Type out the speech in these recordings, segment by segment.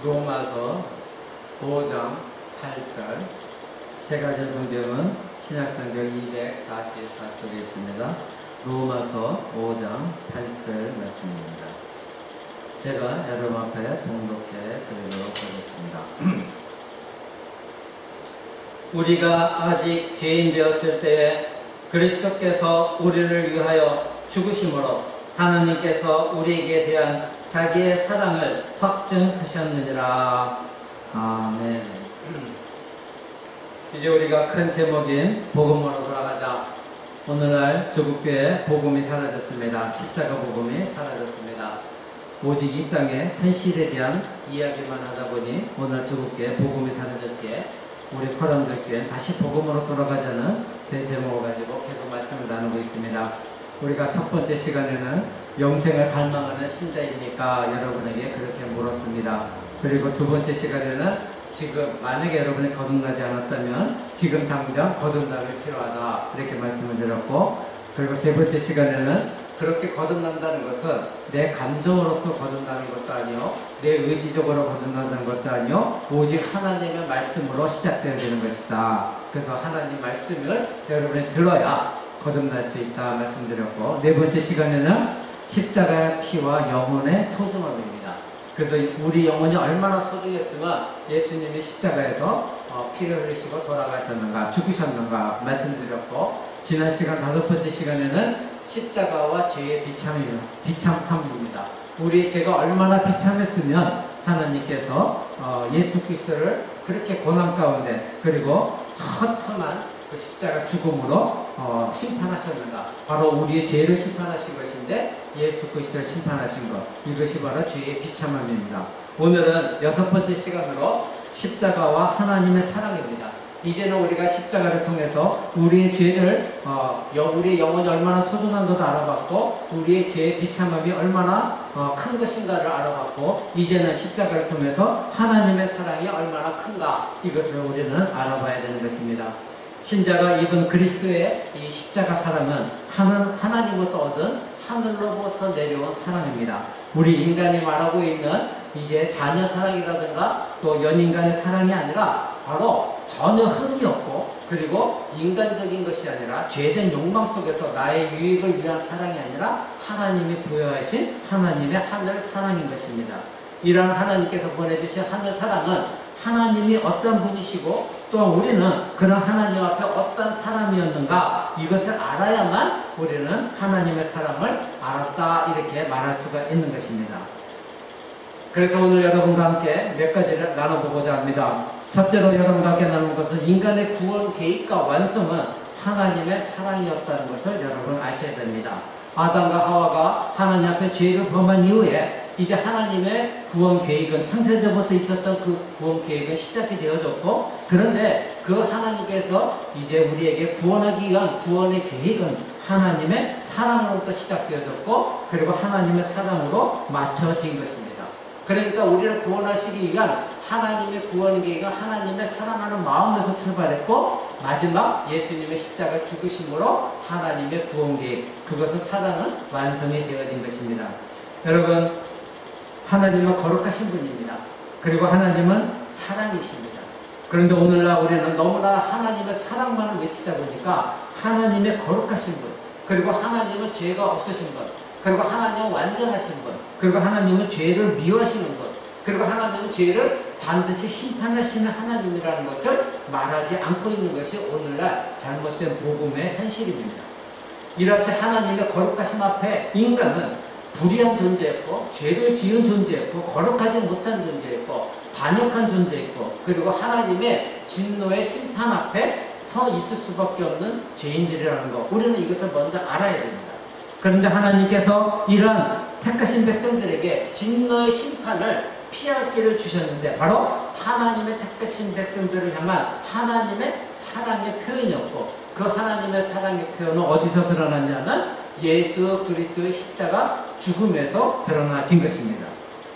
로마서 5장 8절. 제가 가진 성경은 신약성경 244쪽에 있습니다. 로마서 5장 8절 말씀입니다. 제가 여러분 앞에 봉독해 드리도록 하겠습니다. 우리가 아직 죄인 되었을 때에 그리스도께서 우리를 위하여 죽으심으로 하나님께서 우리에게 대한 자기의 사랑을 확증하셨느니라. 아멘. 이제 우리가 큰 제목인 복음으로 돌아가자. 오늘날 조국교회 복음이 사라졌습니다. 십자가 복음이 사라졌습니다. 오직 이 땅의 현실에 대한 이야기만 하다 보니 오늘 조국교회 복음이 사라졌기에 우리 코람들교회 다시 복음으로 돌아가자는 대제목을 가지고 계속 말씀을 나누고 있습니다. 우리가 첫 번째 시간에는 영생을 갈망하는 신자입니까? 여러분에게 그렇게 물었습니다. 그리고 두 번째 시간에는 지금 만약에 여러분이 거듭나지 않았다면 지금 당장 거듭남이 필요하다 이렇게 말씀을 드렸고, 그리고 세 번째 시간에는 그렇게 거듭난다는 것은 내 감정으로서 거듭나는 것도 아니요, 내 의지적으로 거듭난다는 것도 아니요, 오직 하나님의 말씀으로 시작되어야 되는 것이다. 그래서 하나님 말씀을 여러분이 들어야 거듭날 수 있다 말씀드렸고, 네 번째 시간에는 십자가의 피와 영혼의 소중함입니다. 그래서 우리 영혼이 얼마나 소중했으면 예수님이 십자가에서 피를 흘리시고 돌아가셨는가, 죽으셨는가 말씀드렸고, 지난 시간 다섯 번째 시간에는 십자가와 죄의 비참함입니다. 우리의 죄가 얼마나 비참했으면 하나님께서 예수 그리스도를 그렇게 고난 가운데 그리고 처참한 그 십자가 죽음으로 심판하셨는가. 바로 우리의 죄를 심판하신 것인데 예수 그리스도를 심판하신 것, 이것이 바로 죄의 비참함입니다. 오늘은 여섯 번째 시간으로 십자가와 하나님의 사랑입니다. 이제는 우리가 십자가를 통해서 우리의 죄를 우리의 영혼이 얼마나 소중한 것도 알아봤고, 우리의 죄의 비참함이 얼마나 큰 것인가를 알아봤고, 이제는 십자가를 통해서 하나님의 사랑이 얼마나 큰가, 이것을 우리는 알아봐야 되는 것입니다. 신자가 입은 그리스도의 이 십자가 사랑은 하나님부터 얻은 하늘로부터 내려온 사랑입니다. 우리 인간이 말하고 있는 이제 자녀 사랑이라든가 또 연인 간의 사랑이 아니라 바로 전혀 흠이 없고, 그리고 인간적인 것이 아니라 죄된 욕망 속에서 나의 유익을 위한 사랑이 아니라 하나님이 부여하신 하나님의 하늘 사랑인 것입니다. 이런 하나님께서 보내주신 하늘 사랑은 하나님이 어떤 분이시고 또 우리는 그런 하나님 앞에 어떤 사람이었는가, 이것을 알아야만 우리는 하나님의 사랑을 알았다 이렇게 말할 수가 있는 것입니다. 그래서 오늘 여러분과 함께 몇 가지를 나눠보고자 합니다. 첫째로 여러분과 함께 나누는 것은 인간의 구원 계획과 완성은 하나님의 사랑이었다는 것을 여러분 아셔야 됩니다. 아담과 하와가 하나님 앞에 죄를 범한 이후에 이제 하나님의 구원 계획은 창세전부터 있었던 그 구원 계획은 시작이 되어졌고, 그런데 그 하나님께서 이제 우리에게 구원하기 위한 구원의 계획은 하나님의 사랑으로부터 시작되어졌고, 그리고 하나님의 사랑으로 맞춰진 것입니다. 그러니까 우리를 구원하시기 위한 하나님의 구원 계획은 하나님의 사랑하는 마음에서 출발했고, 마지막 예수님의 십자가 죽으심으로 하나님의 구원 계획, 그것은 사랑은 완성이 되어진 것입니다. 여러분, 하나님은 거룩하신 분입니다. 그리고 하나님은 사랑이십니다. 그런데 오늘날 우리는 너무나 하나님의 사랑만을 외치다 보니까 하나님의 거룩하신 분, 그리고 하나님은 죄가 없으신 분, 그리고 하나님은 완전하신 분, 그리고 하나님은 죄를 미워하시는 분, 그리고 하나님은 죄를 반드시 심판하시는 하나님이라는 것을 말하지 않고 있는 것이 오늘날 잘못된 복음의 현실입니다. 이러시 하나님의 거룩하심 앞에 인간은 불의한 존재였고, 죄를 지은 존재였고, 거룩하지 못한 존재였고, 반역한 존재였고, 그리고 하나님의 진노의 심판 앞에 서 있을 수밖에 없는 죄인들이라는 것, 우리는 이것을 먼저 알아야 됩니다. 그런데 하나님께서 이러한 택하신 백성들에게 진노의 심판을 피할 길을 주셨는데, 바로 하나님의 택하신 백성들을 향한 하나님의 사랑의 표현이었고, 그 하나님의 사랑의 표현은 어디서 드러났냐면 예수 그리스도의 십자가 죽음에서 드러나진 것입니다.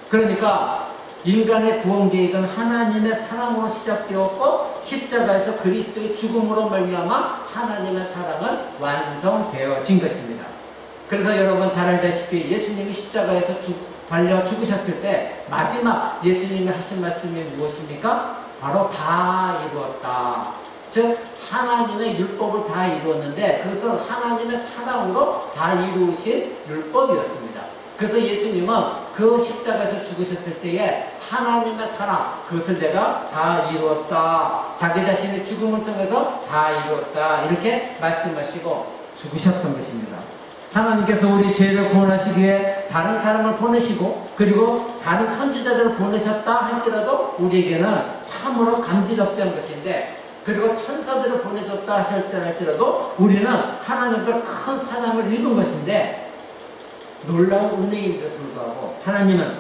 그러니까 인간의 구원 계획은 하나님의 사랑으로 시작되었고, 십자가에서 그리스도의 죽음으로 말미암아 하나님의 사랑은 완성되어진 것입니다. 그래서 여러분 잘 알다시피 예수님이 십자가에서 달려 죽으셨을 때 마지막 예수님이 하신 말씀이 무엇입니까? 바로 다 이루었다. 즉 하나님의 율법을 다 이루었는데 그것은 하나님의 사랑으로 다 이루신 율법이었습니다. 그래서 예수님은 그 십자가에서 죽으셨을 때에 하나님의 사랑, 그것을 내가 다 이루었다. 자기 자신의 죽음을 통해서 다 이루었다. 이렇게 말씀하시고 죽으셨던 것입니다. 하나님께서 우리 죄를 구원하시기 위해 다른 사람을 보내시고 그리고 다른 선지자들을 보내셨다 할지라도 우리에게는 참으로 감지덕지한 것인데, 그리고 천사들을 보내줬다 할지라도 우리는 하나님과 큰 사랑을 입은 것인데, 놀라운 은혜임에도 불구하고 하나님은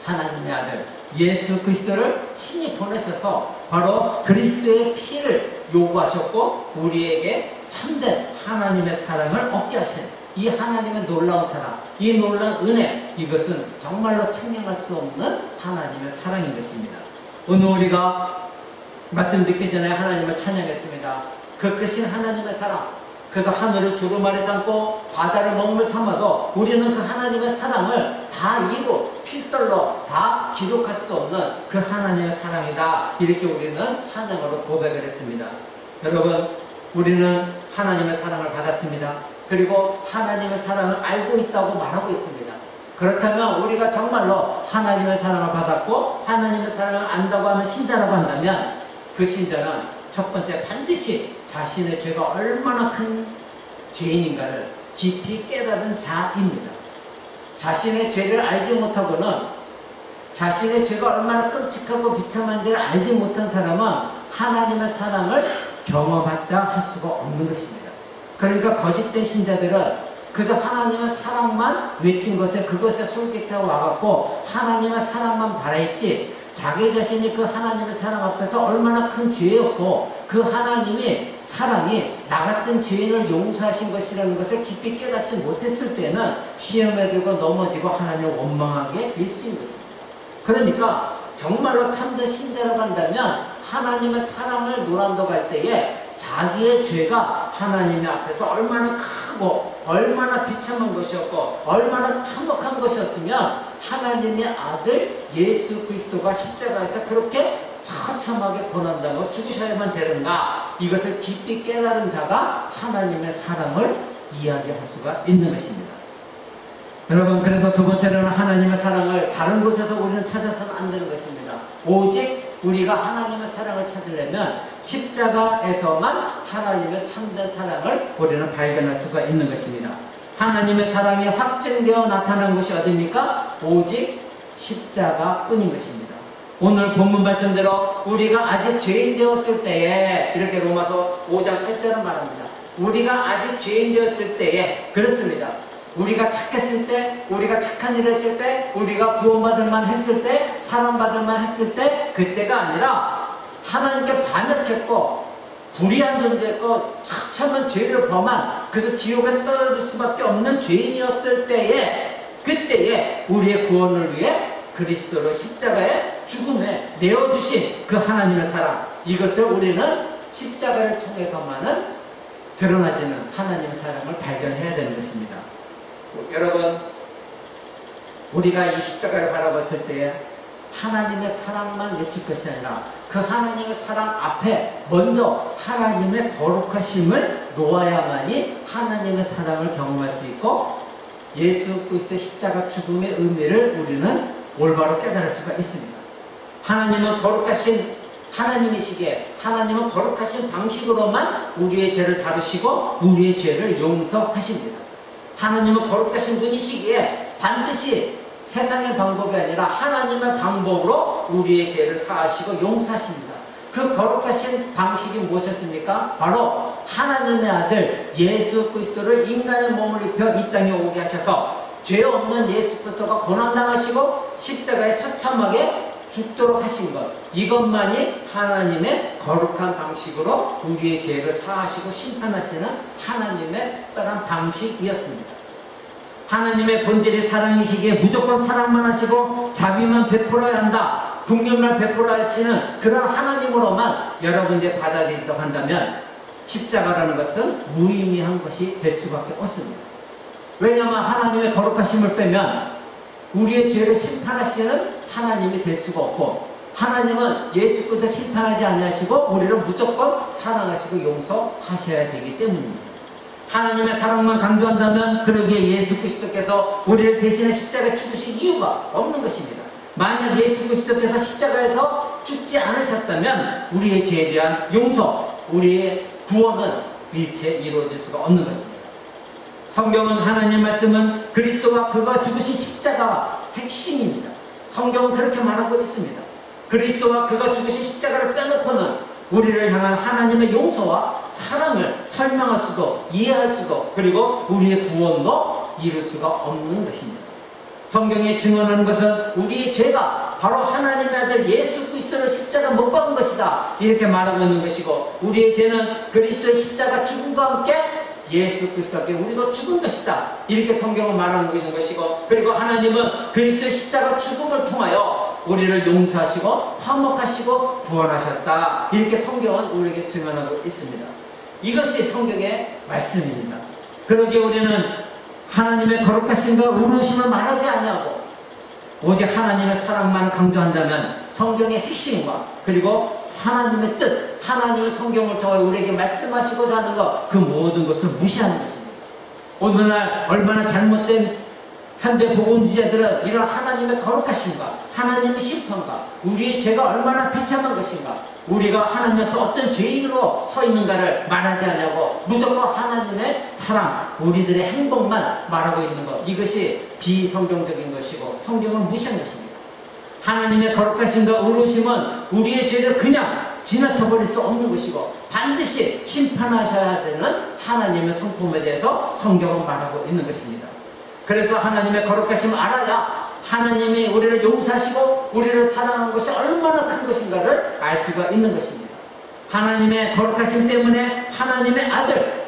하나님의 아들 예수 그리스도를 친히 보내셔서 바로 그리스도의 피를 요구하셨고 우리에게 참된 하나님의 사랑을 얻게 하신 이 하나님의 놀라운 사랑, 이 놀라운 은혜, 이것은 정말로 측량할 수 없는 하나님의 사랑인 것입니다. 오늘 우리가 말씀 듣기 전에 하나님을 찬양했습니다. 그 크신 하나님의 사랑, 그래서 하늘을 두루마리 삼고 바다를 먹물 삼아도 우리는 그 하나님의 사랑을 다 이루 필설로 다 기록할 수 없는 그 하나님의 사랑이다. 이렇게 우리는 찬양으로 고백을 했습니다. 여러분, 우리는 하나님의 사랑을 받았습니다. 그리고 하나님의 사랑을 알고 있다고 말하고 있습니다. 그렇다면 우리가 정말로 하나님의 사랑을 받았고 하나님의 사랑을 안다고 하는 신자라고 한다면 그 신자는 첫 번째 반드시 자신의 죄가 얼마나 큰 죄인인가를 깊이 깨달은 자입니다. 자신의 죄를 알지 못하고는, 자신의 죄가 얼마나 끔찍하고 비참한지를 알지 못한 사람은 하나님의 사랑을 경험하다 할 수가 없는 것입니다. 그러니까 거짓된 신자들은 그저 하나님의 사랑만 외친 것에 그것에 솔깃하고 와갖고 하나님의 사랑만 바라했지, 자기 자신이 그 하나님의 사랑 앞에서 얼마나 큰 죄였고 그 하나님의 사랑이 나 같은 죄인을 용서하신 것이라는 것을 깊이 깨닫지 못했을 때는 시험에 들고 넘어지고 하나님을 원망하게 될 수 있는 것입니다. 그러니까 정말로 참된 신자라고 한다면 하나님의 사랑을 노란독할 때에 자기의 죄가 하나님의 앞에서 얼마나 크고 얼마나 비참한 것이었고 얼마나 참혹한 것이었으면 하나님의 아들 예수 그리스도가 십자가에서 그렇게 처참하게 고난당하고 죽으셔야만 되는가, 이것을 깊이 깨달은 자가 하나님의 사랑을 이야기할 수가 있는 것입니다. 여러분, 그래서 두 번째로는 하나님의 사랑을 다른 곳에서 우리는 찾아서는 안 되는 것입니다. 오직 우리가 하나님의 사랑을 찾으려면 십자가에서만 하나님의 참된 사랑을 우리는 발견할 수가 있는 것입니다. 하나님의 사랑이 확증되어 나타난 것이 어디입니까? 오직 십자가뿐인 것입니다. 오늘 본문 말씀대로 우리가 아직 죄인 되었을 때에, 이렇게 로마서 5장 8절은 말합니다. 우리가 아직 죄인 되었을 때에, 그렇습니다. 우리가 착했을 때, 우리가 착한 일을 했을 때, 우리가 구원받을만 했을 때, 사랑받을만 했을 때, 그때가 아니라 하나님께 반역했고 불의한 존재였고 처참한 죄를 범한, 그래서 지옥에 떨어질 수밖에 없는 죄인이었을 때에, 그때에 우리의 구원을 위해 그리스도를 십자가에 죽음에 내어주신 그 하나님의 사랑, 이것을 우리는 십자가를 통해서만은 드러나지는 하나님의 사랑을 발견해야 되는 것입니다. 여러분, 우리가 이 십자가를 바라봤을 때에 하나님의 사랑만 외칠 것이 아니라 그 하나님의 사랑 앞에 먼저 하나님의 거룩하심을 놓아야만이 하나님의 사랑을 경험할 수 있고 예수 그리스도의 십자가 죽음의 의미를 우리는 올바로 깨달을 수가 있습니다. 하나님은 거룩하신 하나님이시기에 하나님은 거룩하신 방식으로만 우리의 죄를 다루시고 우리의 죄를 용서하십니다. 하나님은 거룩하신 분이시기에 반드시 세상의 방법이 아니라 하나님의 방법으로 우리의 죄를 사하시고 용서하십니다. 그 거룩하신 방식이 무엇이었습니까? 바로 하나님의 아들 예수 그리스도를 인간의 몸을 입혀 이 땅에 오게 하셔서 죄 없는 예수 그리스도가 고난당하시고 십자가에 처참하게 죽도록 하신 것, 이것만이 하나님의 거룩한 방식으로 우리의 죄를 사하시고 심판하시는 하나님의 특별한 방식이었습니다. 하나님의 본질이 사랑이시기에 무조건 사랑만 하시고 자비만 베풀어야 한다, 국률만 베풀어야 하시는 그런 하나님으로만 여러분들이 받아들인다고 한다면 십자가라는 것은 무의미한 것이 될 수밖에 없습니다. 왜냐하면 하나님의 거룩하심을 빼면 우리의 죄를 심판하시는 하나님이 될 수가 없고, 하나님은 예수 그리스도 심판하지 아니하시고 우리를 무조건 사랑하시고 용서하셔야 되기 때문입니다. 하나님의 사랑만 강조한다면 그러기에 예수 그리스도께서 우리를 대신해 십자가에 죽으신 이유가 없는 것입니다. 만약 예수 그리스도께서 십자가에서 죽지 않으셨다면 우리의 죄에 대한 용서, 우리의 구원은 일체 이루어질 수가 없는 것입니다. 성경은 하나님 말씀은 그리스도와 그가 죽으신 십자가가 핵심입니다. 성경은 그렇게 말하고 있습니다. 그리스도와 그가 죽으신 십자가를 빼놓고는 우리를 향한 하나님의 용서와 사랑을 설명할 수도 이해할 수도, 그리고 우리의 구원도 이룰 수가 없는 것입니다. 성경에 증언하는 것은 우리의 죄가 바로 하나님의 아들 예수 그리스도를 십자가 못 박은 것이다, 이렇게 말하고 있는 것이고, 우리의 죄는 그리스도의 십자가 죽음과 함께 예수 그리스도께 우리도 죽은 것이다, 이렇게 성경은 말하고 있는 것이고, 그리고 하나님은 그리스도의 십자가 죽음을 통하여 우리를 용서하시고 화목하시고 구원하셨다, 이렇게 성경은 우리에게 증언하고 있습니다. 이것이 성경의 말씀입니다. 그러기에 우리는 하나님의 거룩하심과 의로우심을 말하지 아니하고 오직 하나님의 사랑만 강조한다면 성경의 핵심과 그리고 하나님의 뜻, 하나님의 성경을 통해 우리에게 말씀하시고자 하는 것, 그 모든 것을 무시하는 것입니다. 오늘날 얼마나 잘못된 현대 복음주의자들은 이런 하나님의 거룩하심과 하나님의 심판과 우리의 죄가 얼마나 비참한 것인가, 우리가 하나님 앞에 어떤 죄인으로 서 있는가를 말하지 않냐고 무조건 하나님의 사랑, 우리들의 행복만 말하고 있는 것, 이것이 비성경적인 것이고 성경을 무시한 것입니다. 하나님의 거룩하심과 의로우심은 우리의 죄를 그냥 지나쳐버릴 수 없는 것이고 반드시 심판하셔야 되는 하나님의 성품에 대해서 성경은 말하고 있는 것입니다. 그래서 하나님의 거룩하심을 알아야 하나님이 우리를 용서하시고 우리를 사랑한 것이 얼마나 큰 것인가를 알 수가 있는 것입니다. 하나님의 거룩하심 때문에 하나님의 아들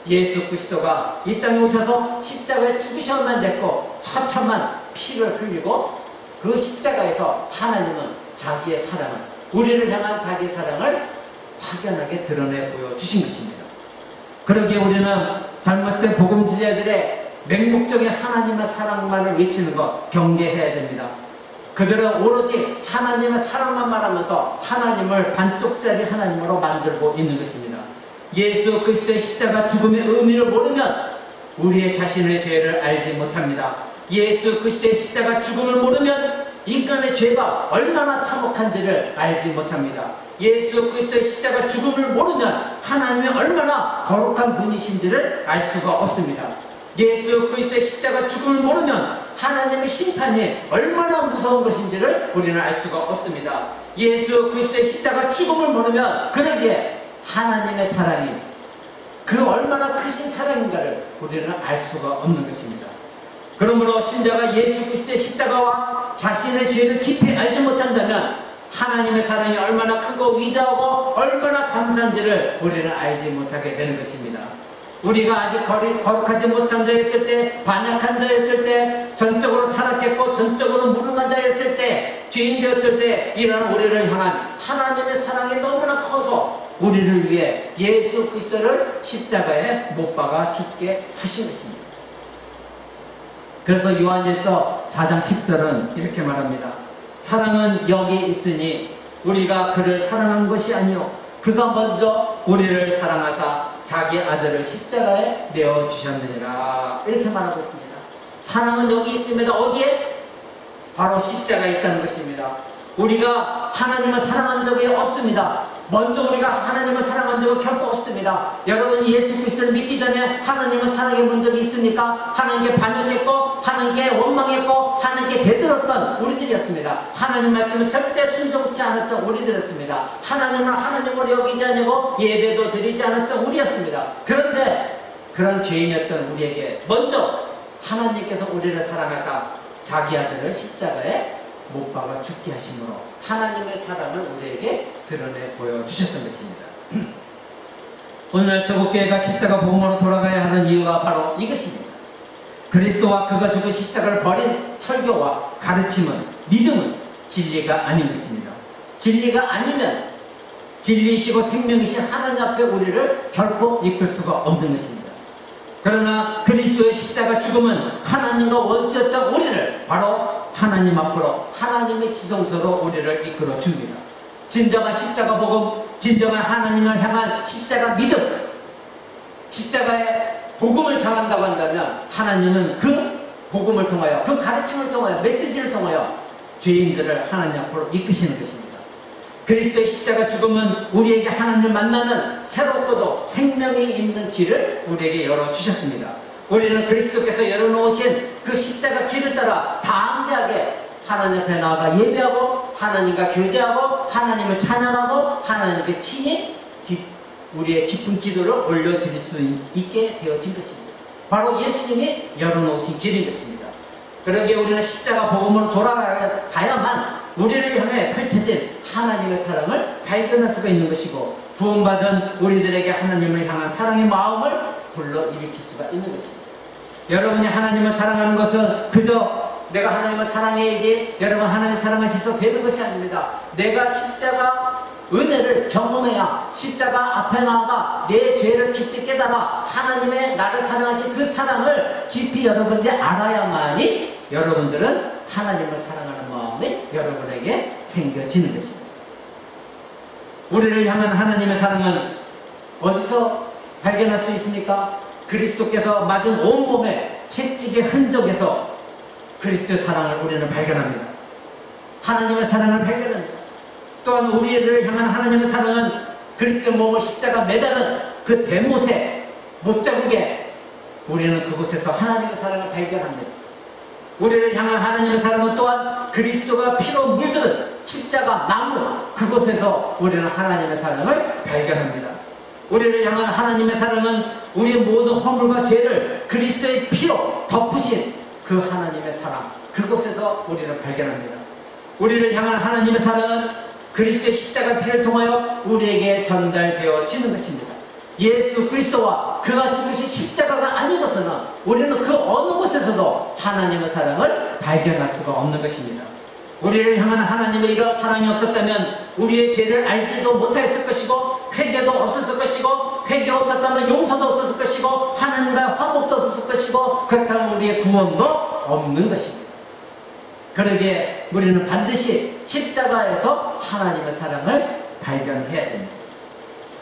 예수 그리스도가 이 땅에 오셔서 십자가에 죽으셔야만 됐고 처참한 피를 흘리고 그 십자가에서 하나님은 자기의 사랑을, 우리를 향한 자기의 사랑을 확연하게 드러내 보여주신 것입니다. 그러기에 우리는 잘못된 복음주의자들의 맹목적인 하나님의 사랑만을 외치는 것 경계해야 됩니다. 그들은 오로지 하나님의 사랑만 말하면서 하나님을 반쪽짜리 하나님으로 만들고 있는 것입니다. 예수 그리스도의 십자가 죽음의 의미를 모르면 우리의 자신의 죄를 알지 못합니다. 예수 그리스도의 십자가 죽음을 모르면 인간의 죄가 얼마나 참혹한지를 알지 못합니다. 예수 그리스도의 십자가 죽음을 모르면 하나님이 얼마나 거룩한 분이신지를 알 수가 없습니다. 예수 그리스도의 십자가 죽음을 모르면 하나님의 심판이 얼마나 무서운 것인지를 우리는 알 수가 없습니다. 예수 그리스도의 십자가 죽음을 모르면 그에게 하나님의 사랑이 그 얼마나 크신 사랑인가를 우리는 알 수가 없는 것입니다. 그러므로 신자가 예수 그리스도의 십자가와 자신의 죄를 깊이 알지 못한다면 하나님의 사랑이 얼마나 크고 위대하고 얼마나 감사한지를 우리는 알지 못하게 되는 것입니다. 우리가 아직 거룩하지 못한 자였을 때, 반역한 자였을 때, 전적으로 타락했고 전적으로 무능한 자였을 때, 죄인 되었을 때 이런 우리를 향한 하나님의 사랑이 너무나 커서 우리를 위해 예수 그리스도를 십자가에 못 박아 죽게 하신 것입니다. 그래서 요한일서 4장 10절은 이렇게 말합니다. 사랑은 여기 있으니 우리가 그를 사랑한 것이 아니요 그가 먼저 우리를 사랑하사 자기 아들을 십자가에 내어주셨느니라, 이렇게 말하고 있습니다. 사랑은 여기 있습니다. 어디에? 바로 십자가에 있다는 것입니다. 우리가 하나님을 사랑한 적이 없습니다. 먼저 우리가 하나님을 사랑한 적은 결코 없습니다. 여러분이 예수 그리스도를 믿기 전에 하나님을 사랑해 본 적이 있습니까? 하나님께 반역했고 하나님께 원망했고 하나님께 대들었던 우리들이었습니다. 하나님 말씀을 절대 순종치 않았던 우리들이었습니다. 하나님을 하나님으로 여기지 않고 예배도 드리지 않았던 우리였습니다. 그런데 그런 죄인이었던 우리에게 먼저 하나님께서 우리를 사랑하사 자기 아들을 십자가에 못 박아 죽게 하심으로 하나님의 사랑을 우리에게 드러내 보여주셨던 것입니다. 오늘날 조국교회가 십자가 복음으로 돌아가야 하는 이유가 바로 이것입니다. 그리스도와 그가 죽은 십자가를 버린 설교와 가르침은, 믿음은 진리가 아닌 것입니다. 진리가 아니면 진리이시고 생명이신 하나님 앞에 우리를 결코 이끌 수가 없는 것입니다. 그러나 그리스도의 십자가 죽음은 하나님과 원수였던 우리를 바로 하나님 앞으로 하나님의 지성소로 우리를 이끌어 줍니다. 진정한 십자가 복음, 진정한 하나님을 향한 십자가 믿음, 십자가의 복음을 전한다고 한다면 하나님은 그 복음을 통하여, 그 가르침을 통하여, 메시지를 통하여 죄인들을 하나님 앞으로 이끄시는 것입니다. 그리스도의 십자가 죽음은 우리에게 하나님을 만나는 새롭고도 생명이 있는 길을 우리에게 열어주셨습니다. 우리는 그리스도께서 열어놓으신 그 십자가 길을 따라 담대하게 하나님 앞에 나아가 예배하고 하나님과 교제하고 하나님을 찬양하고 하나님께 친히 우리의 기쁜 기도를 올려드릴 수 있게 되어진 것입니다. 바로 예수님이 열어놓으신 길인 것입니다. 그러기에 우리는 십자가 복음으로 돌아가야만 우리를 향해 펼쳐진 하나님의 사랑을 발견할 수가 있는 것이고 구원받은 우리들에게 하나님을 향한 사랑의 마음을 불러일으킬 수가 있는 것입니다. 여러분이 하나님을 사랑하는 것은 그저 내가 하나님을 사랑해야지 여러분 하나님을 사랑하셔도 되는 것이 아닙니다. 내가 십자가 은혜를 경험해야 십자가 앞에 나아가 내 죄를 깊이 깨달아 하나님의 나를 사랑하신 그 사랑을 깊이 여러분들이 알아야만이 여러분들은 하나님을 사랑하는 마음이 여러분에게 생겨지는 것입니다. 우리를 향한 하나님의 사랑은 어디서 발견할 수 있습니까? 그리스도께서 맞은 온몸의 채찍의 흔적에서 그리스도의 사랑을 우리는 발견합니다. 하나님의 사랑을 발견합니다. 또한 우리를 향한 하나님의 사랑은 그리스도의 몸을 십자가 매달은 그 대못의 못자국에 우리는 그곳에서 하나님의 사랑을 발견합니다. 우리를 향한 하나님의 사랑은 또한 그리스도가 피로 물들은 십자가 나무 그곳에서 우리는 하나님의 사랑을 발견합니다. 우리를 향한 하나님의 사랑은 우리의 모든 허물과 죄를 그리스도의 피로 덮으신 그 하나님의 사랑 그곳에서 우리는 발견합니다. 우리를 향한 하나님의 사랑은 그리스도의 십자가 피를 통하여 우리에게 전달되어지는 것입니다. 예수 그리스도와 그가 죽으신 십자가가 아니고서는 우리는 그 어느 곳에서도 하나님의 사랑을 발견할 수가 없는 것입니다. 우리를 향한 하나님의 이런 사랑이 없었다면 우리의 죄를 알지도 못했을 것이고 회개도 없었을 것이고 회개 없었다면 용서도 없었을 것이고 하나님과의 화목도 없었을 것이고 그렇다면 우리의 구원도 없는 것입니다. 그러기에 우리는 반드시 십자가에서 하나님의 사랑을 발견해야 됩니다.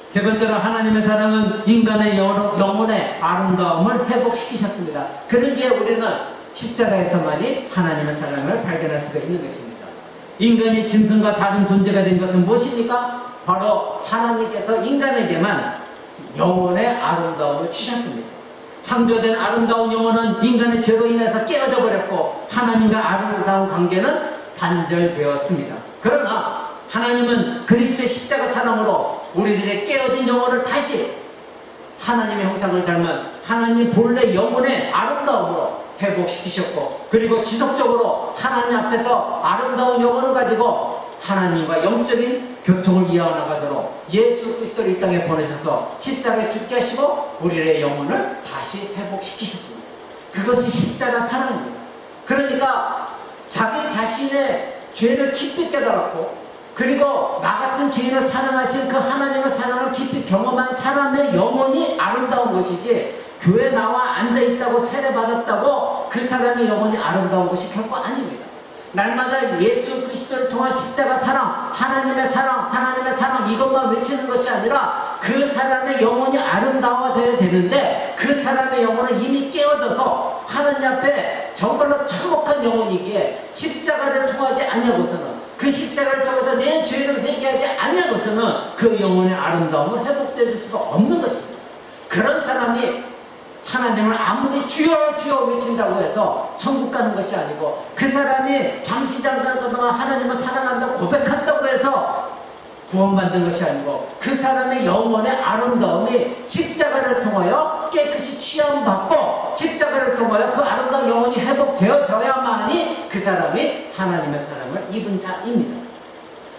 세 번째로 하나님의 사랑은 인간의 영혼의 아름다움을 회복시키셨습니다. 그러기에 우리는 십자가에서만이 하나님의 사랑을 발견할 수가 있는 것입니다. 인간이 짐승과 다른 존재가 된 것은 무엇입니까? 바로 하나님께서 인간에게만 영혼의 아름다움을 주셨습니다. 창조된 아름다운 영혼은 인간의 죄로 인해서 깨어져 버렸고 하나님과 아름다운 관계는 단절되었습니다. 그러나 하나님은 그리스도의 십자가 사랑으로 우리들의 깨어진 영혼을 다시 하나님의 형상을 닮은 하나님 본래 영혼의 아름다움으로 회복시키셨고 그리고 지속적으로 하나님 앞에서 아름다운 영혼을 가지고 하나님과 영적인 교통을 이어나가도록 예수 그리스도를 이 땅에 보내셔서 십자가에 죽게 하시고 우리의 영혼을 다시 회복시키셨습니다. 그것이 십자가 사랑입니다. 그러니까 자기 자신의 죄를 깊이 깨달았고 그리고 나 같은 죄인을 사랑하신 그 하나님의 사랑을 깊이 경험한 사람의 영혼이 아름다운 것이지 교회 나와 앉아있다고 세례받았다고 그 사람의 영혼이 아름다운 것이 결코 아닙니다. 날마다 예수 그리스도를 통한 십자가 사랑, 하나님의 사랑 이것만 외치는 것이 아니라 그 사람의 영혼이 아름다워져야 되는데 그 사람의 영혼은 이미 깨어져서 하나님 앞에 정말로 참혹한 영혼이기에 십자가를 통하지 아니하고서는 그 십자가를 통해서 내 죄를 회개하지 아니하고서는 그 영혼의 아름다움은 회복될 수가 없는 것입니다. 그런 사람이 하나님을 아무리 주여 주여 외친다고 해서 천국 가는 것이 아니고 그 사람이 잠시 잠깐 동안 하나님을 사랑한다고 고백한다고 해서 구원받는 것이 아니고 그 사람의 영혼의 아름다움이 십자가를 통하여 깨끗이 취함받고 십자가를 통하여 그 아름다운 영혼이 회복되어져야만이 그 사람이 하나님의 사랑을 입은 자입니다.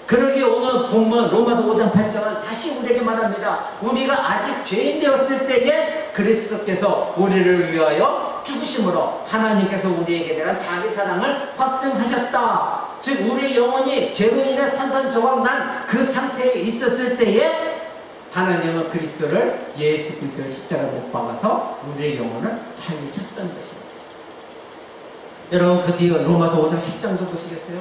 그러기에 오늘 본문 로마서 5장 8절은 다시 우리에게 말합니다. 우리가 아직 죄인 되었을 때에 그리스도께서 우리를 위하여 죽으심으로 하나님께서 우리에게 대한 자기 사랑을 확증하셨다. 즉 우리 영혼이 죄로 인해 산산조각 난 그 상태에 있었을 때에 하나님은 그리스도를 예수 그리스도를 십자가에 못 박아서 우리의 영혼을 살리셨던 것입니다. 여러분 그 뒤에 로마서 5장 10장도 보시겠어요?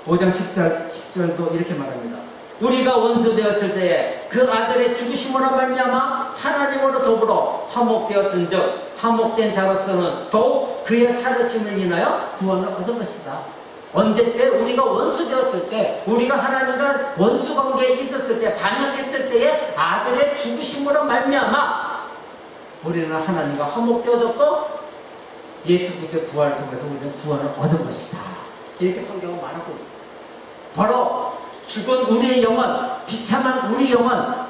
5장 10절도 이렇게 말합니다. 우리가 원수 되었을 때에 그 아들의 죽으심으로 말미암아 하나님으로 더불어 화목되었은즉 화목된 자로서는 더욱 그의 살으심을 인하여 구원을 얻은 것이다. 언제 때? 우리가 원수 되었을 때, 우리가 하나님과 원수 관계에 있었을 때, 반역했을 때에 아들의 죽으심으로 말미암아 우리는 하나님과 화목되어졌고 예수 그리스도의 부활을 통해서 우리는 구원을 얻은 것이다. 이렇게 성경은 말하고 있습니다. 바로 죽은 우리의 영혼, 비참한 우리 영혼,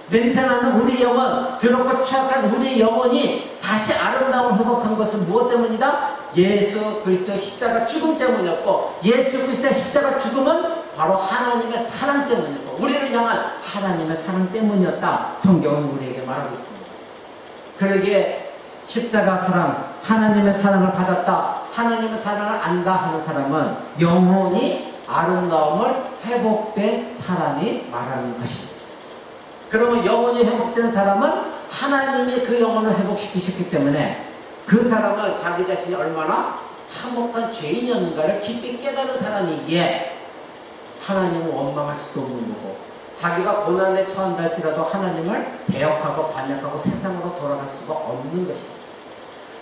냄새나는 우리 영혼, 더럽고 추악한 우리 영혼이 다시 아름다움을 회복한 것은 무엇 때문이다? 예수 그리스도의 십자가 죽음 때문이었고, 예수 그리스도의 십자가 죽음은 바로 하나님의 사랑 때문이었고, 우리를 향한 하나님의 사랑 때문이었다. 성경은 우리에게 말하고 있습니다. 그러기에 십자가 사랑, 하나님의 사랑을 받았다, 하나님의 사랑을 안다 하는 사람은 영혼이 아름다움을 회복된 사람이 말하는 것입니다. 그러면 영혼이 회복된 사람은 하나님이 그 영혼을 회복시키셨기 때문에 그 사람은 자기 자신이 얼마나 참혹한 죄인이었는가를 깊이 깨달은 사람이기에 하나님을 원망할 수도 없는 거고, 자기가 고난에 처한다 할지라도 하나님을 배역하고 반역하고 세상으로 돌아갈 수가 없는 것입니다.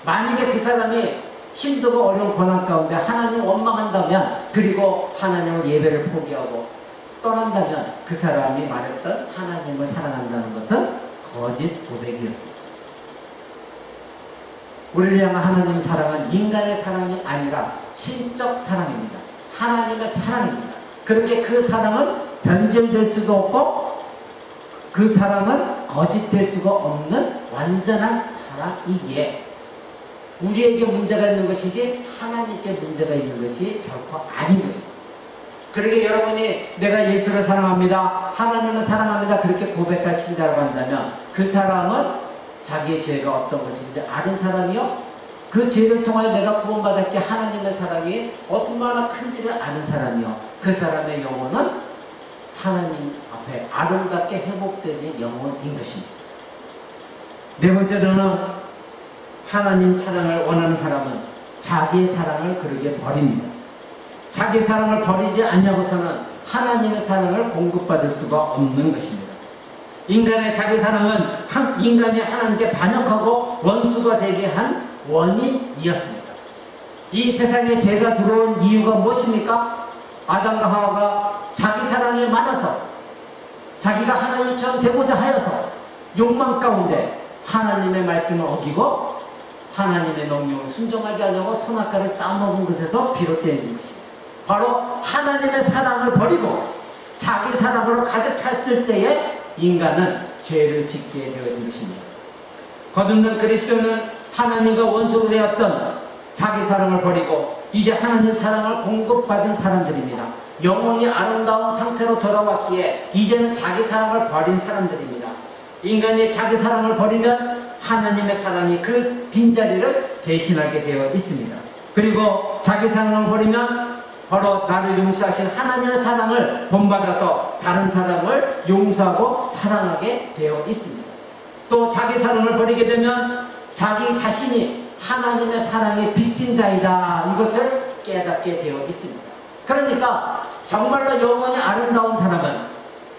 만약에 그 사람이 힘들고 어려운 고난 가운데 하나님을 원망한다면, 그리고 하나님을 예배를 포기하고 떠난다면 그 사람이 말했던 하나님을 사랑한다는 것은 거짓 고백이었습니다. 우리를 향한 하나님의 사랑은 인간의 사랑이 아니라 신적 사랑입니다. 하나님의 사랑입니다. 그렇게 그 사랑은 변질될 수도 없고 그 사랑은 거짓될 수가 없는 완전한 사랑이기에 우리에게 문제가 있는 것이지 하나님께 문제가 있는 것이 결코 아닌 것입니다. 그러게 여러분이 내가 예수를 사랑합니다, 하나님을 사랑합니다 그렇게 고백할 신자라고 한다면 그 사람은 자기의 죄가 어떤 것인지 아는 사람이요, 그 죄를 통하여 내가 구원받았기에 하나님의 사랑이 얼마나 큰지를 아는 사람이요, 그 사람의 영혼은 하나님 앞에 아름답게 회복되는 영혼인 것입니다. 네 번째로는 하나님 사랑을 원하는 사람은 자기의 사랑을 그러기에 버립니다. 자기 사랑을 버리지 않냐고서는 하나님의 사랑을 공급받을 수가 없는 것입니다. 인간의 자기 사랑은 인간이 하나님께 반역하고 원수가 되게 한 원인이었습니다. 이 세상에 죄가 들어온 이유가 무엇입니까? 아담과 하와가 자기 사랑이 많아서, 자기가 하나님처럼 되고자 하여서 욕망 가운데 하나님의 말씀을 어기고 하나님의 명령을 순종하지 않으려고 선악과를 따먹은 것에서 비롯된 것입니다. 바로 하나님의 사랑을 버리고 자기 사랑으로 가득 찼을 때에 인간은 죄를 짓게 되어진 것입니다. 거듭난 그리스도는 하나님과 원수가 되었던 자기 사랑을 버리고 이제 하나님 사랑을 공급받은 사람들입니다. 영혼이 아름다운 상태로 돌아왔기에 이제는 자기 사랑을 버린 사람들입니다. 인간이 자기 사랑을 버리면 하나님의 사랑이 그 빈자리를 대신하게 되어 있습니다. 그리고 자기 사랑을 버리면 바로 나를 용서하신 하나님의 사랑을 본받아서 다른 사람을 용서하고 사랑하게 되어 있습니다. 또 자기 사랑을 버리게 되면 자기 자신이 하나님의 사랑에 빚진 자이다, 이것을 깨닫게 되어 있습니다. 그러니까 정말로 영원히 아름다운 사람은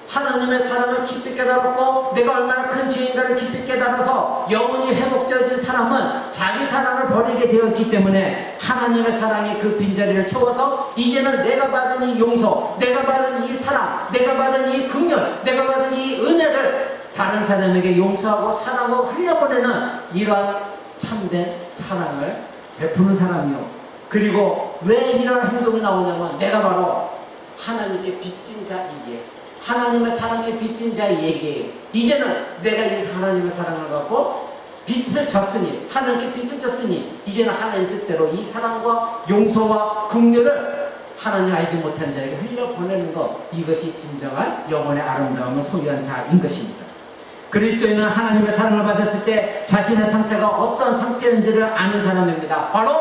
하나님의 사랑을 깊이 깨달았고 내가 얼마나 큰 죄인가를 깊이 깨달아서 영원히 회복되어진 사람은 자기 사랑을 버리게 되었기 때문에 하나님의 사랑이 그 빈자리를 채워서 이제는 내가 받은 이 용서, 내가 받은 이 사랑, 내가 받은 이 긍휼, 내가 받은 이 은혜를 다른 사람에게 용서하고 사랑하고 흘려보내는 이러한 참된 사랑을 베푸는 사람이요, 그리고 왜 이런 행동이 나오냐면 내가 바로 하나님께 빚진 자이기에, 하나님의 사랑에 빚진 자의 얘기예요. 이제는 내가 이 하나님의 사랑을 갖고 빚을 졌으니, 하나님께 빚을 졌으니 이제는 하나님 뜻대로 이 사랑과 용서와 긍휼을 하나님 알지 못한 자에게 흘려보내는 것, 이것이 진정한 영혼의 아름다움을 소유한 자인 것입니다. 그리스도인은 하나님의 사랑을 받았을 때 자신의 상태가 어떤 상태인지를 아는 사람입니다. 바로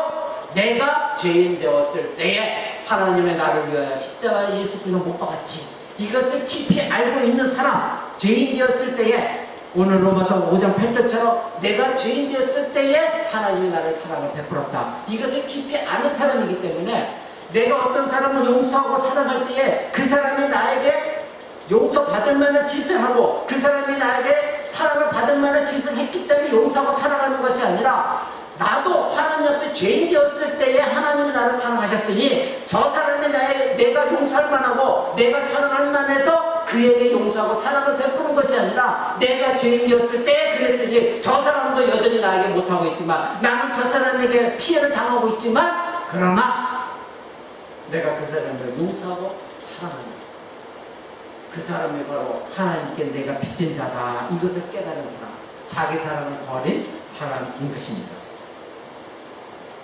내가 죄인 되었을 때에 하나님의 나를 위하여 십자가에 예수 그리스도 못 박았지, 이것을 깊이 알고 있는 사람, 죄인 되었을 때에, 오늘 로마서 5장 8절처럼 내가 죄인 되었을 때에 하나님이 나를 사랑을 베풀었다. 이것을 깊이 아는 사람이기 때문에 내가 어떤 사람을 용서하고 사랑할 때에 그 사람이 나에게 용서받을 만한 짓을 하고 그 사람이 나에게 사랑을 받을 만한 짓을 했기 때문에 용서하고 사랑하는 것이 아니라, 나도 하나님 앞에 죄인 되었을 때에 하나님이 나를 사랑하셨으니 저 사람이 내가 용서할 만하고 내가 사랑할 만해서 그에게 용서하고 사랑을 베푸는 것이 아니라, 내가 죄인 되었을 때 그랬으니 저 사람도 여전히 나에게 못하고 있지만, 나는 저 사람에게 피해를 당하고 있지만, 그러나 내가 그 사람을 용서하고 사랑하는, 그 사람이 바로 하나님께 내가 빚진 자다, 이것을 깨달은 사람, 자기 사랑을 버린 사람인 것입니다.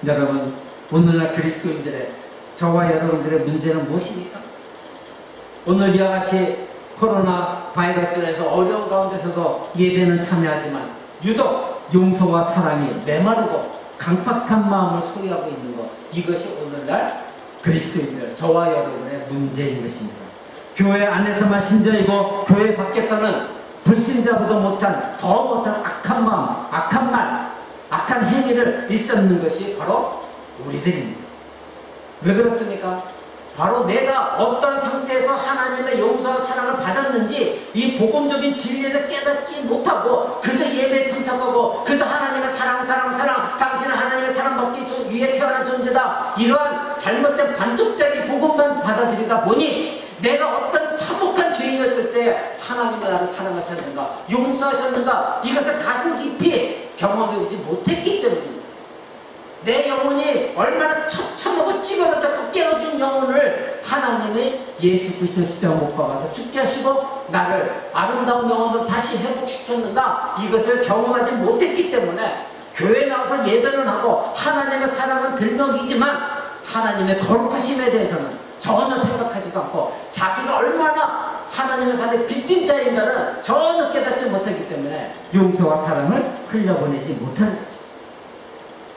여러분, 오늘날 그리스도인들의, 저와 여러분들의 문제는 무엇입니까? 오늘 이와 같이 코로나 바이러스로 해서 어려운 가운데서도 예배는 참여하지만 유독 용서와 사랑이 메마르고 강박한 마음을 소유하고 있는 것, 이것이 오늘날 그리스도인들, 저와 여러분의 문제인 것입니다. 교회 안에서만 신자이고 교회 밖에서는 불신자보다 못한, 더 못한 악한 마음, 악한 말, 악한 행위를 있었는 것이 바로 우리들입니다. 왜 그렇습니까? 바로 내가 어떤 상태에서 하나님의 용서와 사랑을 받았는지 이 복음적인 진리를 깨닫지 못하고 그저 예배에 참석하고 그저 하나님의 사랑 당신은 하나님의 사랑받기 위해 태어난 존재다, 이러한 잘못된 반쪽짜리 복음만 받아들이다 보니 내가 어떤 참혹한 죄인이었을 때 하나님이 나를 사랑하셨는가, 용서하셨는가, 이것을 가슴 깊이 경험해보지 못했기 때문입니다. 내 영혼이 얼마나 처참하고 찌그러졌고 깨어진 영혼을 하나님의 예수 그리스도 십자가 못 박아서 죽게 하시고 나를 아름다운 영혼으로 다시 회복시켰는가, 이것을 경험하지 못했기 때문에 교회에 나와서 예배는 하고 하나님의 사랑은 들먹이지만 하나님의 거룩하심에 대해서는 전혀 생각하지도 않고, 자기가 얼마나 하나님의 사랑에 빚진 자인가는 전혀 깨닫지 못하기 때문에 용서와 사랑을 흘려보내지 못하는 것입니다.